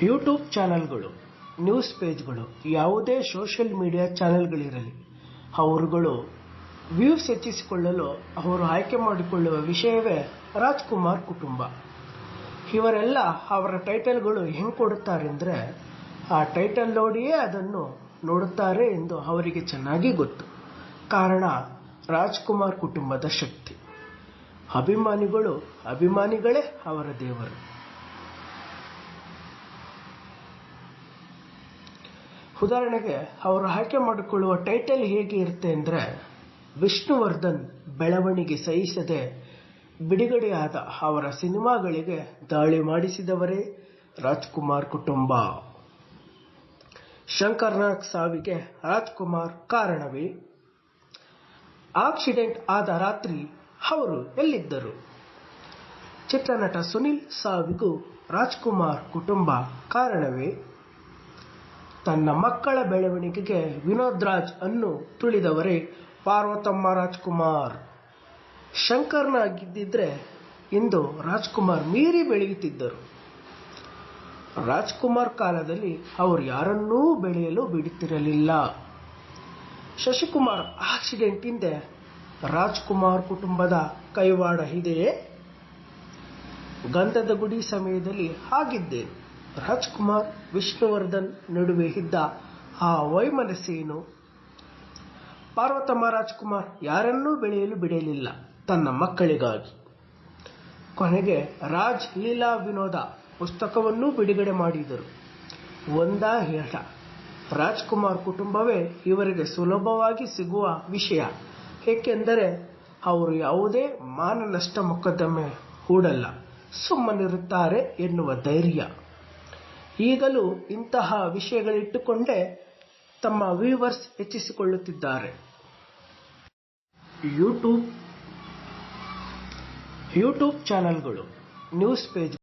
YouTube ಚಾನೆಲ್ಗಳು, news ಪೇಜ್ಗಳು, ಯಾವುದೇ social media ಚಾನೆಲ್ಗಳಿರಲಿ, ಅವರುಗಳು ವ್ಯೂಸ್ ಹೆಚ್ಚಿಸಿಕೊಳ್ಳಲು ಅವರು ಆಯ್ಕೆ ಮಾಡಿಕೊಳ್ಳುವ ವಿಷಯವೇ ರಾಜ್ಕುಮಾರ್ ಕುಟುಂಬ. ಇವರೆಲ್ಲ ಅವರ ಟೈಟಲ್ಗಳು ಹೆಂಗೆ ಕೊಡುತ್ತಾರೆಂದರೆ, ಆ ಟೈಟಲ್ ನೋಡಿಯೇ ಅದನ್ನು ನೋಡುತ್ತಾರೆ ಎಂದು ಅವರಿಗೆ ಚೆನ್ನಾಗಿ ಗೊತ್ತು. ಕಾರಣ ರಾಜ್ಕುಮಾರ್ ಕುಟುಂಬದ ಶಕ್ತಿ. ಅಭಿಮಾನಿಗಳೇ ಅವರ ದೇವರು. ಉದಾಹರಣೆಗೆ, ಅವರು ಆಯ್ಕೆ ಮಾಡಿಕೊಳ್ಳುವ ಟೈಟಲ್ ಹೇಗೆ ಇರುತ್ತೆ ಅಂದರೆ, ವಿಷ್ಣುವರ್ಧನ್ ಬೆಳವಣಿಗೆ ಸಹಿಸದೆ ಬಿಡುಗಡೆಯಾದ ಅವರ ಸಿನಿಮಾಗಳಿಗೆ ದಾಳಿ ಮಾಡಿಸಿದವರೇ ರಾಜ್ಕುಮಾರ್ ಕುಟುಂಬ. ಶಂಕರ್ನಾಗ್ ಸಾವಿಗೆ ರಾಜ್ಕುಮಾರ್ ಕಾರಣವೇ? ಆಕ್ಸಿಡೆಂಟ್ ಆದ ರಾತ್ರಿ ಅವರು ಎಲ್ಲಿದ್ದರು? ಚಿತ್ರನಟ ಸುನಿಲ್ ಸಾವಿಗೂ ರಾಜ್ಕುಮಾರ್ ಕುಟುಂಬ ಕಾರಣವೇ? ತನ್ನ ಮಕ್ಕಳ ಬೆಳವಣಿಗೆಗೆ ವಿನೋದ್ ರಾಜ್ ಅನ್ನು ತುಳಿದವರೇ ಪಾರ್ವತಮ್ಮ ರಾಜ್ಕುಮಾರ್. ಶಂಕರ್ನಾಗ್ ಇದ್ದಿದ್ರೆ ಇಂದು ರಾಜ್ಕುಮಾರ್ ಮೀರಿ ಬೆಳೆಯುತ್ತಿದ್ದರು. ರಾಜ್ಕುಮಾರ್ ಕಾಲದಲ್ಲಿ ಅವರು ಯಾರನ್ನೂ ಬೆಳೆಯಲು ಬಿಡುತ್ತಿರಲಿಲ್ಲ. ಶಶಿಕುಮಾರ್ ಆಕ್ಸಿಡೆಂಟ್ ಹಿಂದೆ ರಾಜ್ಕುಮಾರ್ ಕುಟುಂಬದ ಕೈವಾಡ ಇದೆಯೇ? ಗಂಧದ ಗುಡಿ ಸಮಯದಲ್ಲಿ ಆಗಿದ್ದೇ ರಾಜ್ಕುಮಾರ್ ವಿಷ್ಣುವರ್ಧನ್ ನಡುವೆ ಇದ್ದ ಆ ವೈಮನಸ್ಸೇನು? ಪಾರ್ವತಮ್ಮ ರಾಜ್ಕುಮಾರ್ ಯಾರನ್ನೂ ಬೆಳೆಯಲು ಬಿಡಲಿಲ್ಲ ತನ್ನ ಮಕ್ಕಳಿಗಾಗಿ. ಕೊನೆಗೆ ರಾಜ್ ಲೀಲಾ ವಿನೋದ ಪುಸ್ತಕವನ್ನೂ ಬಿಡುಗಡೆ ಮಾಡಿದರು. ಒಂದಾ ಎರಡ, ರಾಜ್ಕುಮಾರ್ ಕುಟುಂಬವೇ ಇವರಿಗೆ ಸುಲಭವಾಗಿ ಸಿಗುವ ವಿಷಯ. ಏಕೆಂದರೆ ಅವರು ಯಾವುದೇ ಮಾನನಷ್ಟ ಮೊಕದ್ದಮೆ ಹೂಡಲ್ಲ, ಸುಮ್ಮನಿರುತ್ತಾರೆ ಎನ್ನುವ ಧೈರ್ಯ. ಈಗಲೂ ಇಂತಹ ವಿಷಯಗಳಿಟ್ಟುಕೊಂಡೇ ತಮ್ಮ ವ್ಯೂವರ್ಸ್ ಹೆಚ್ಚಿಸಿಕೊಳ್ಳುತ್ತಿದ್ದಾರೆ. ಯೂಟ್ಯೂಬ್ ಚಾನೆಲ್ಗಳು, ನ್ಯೂಸ್ ಪೇಜ್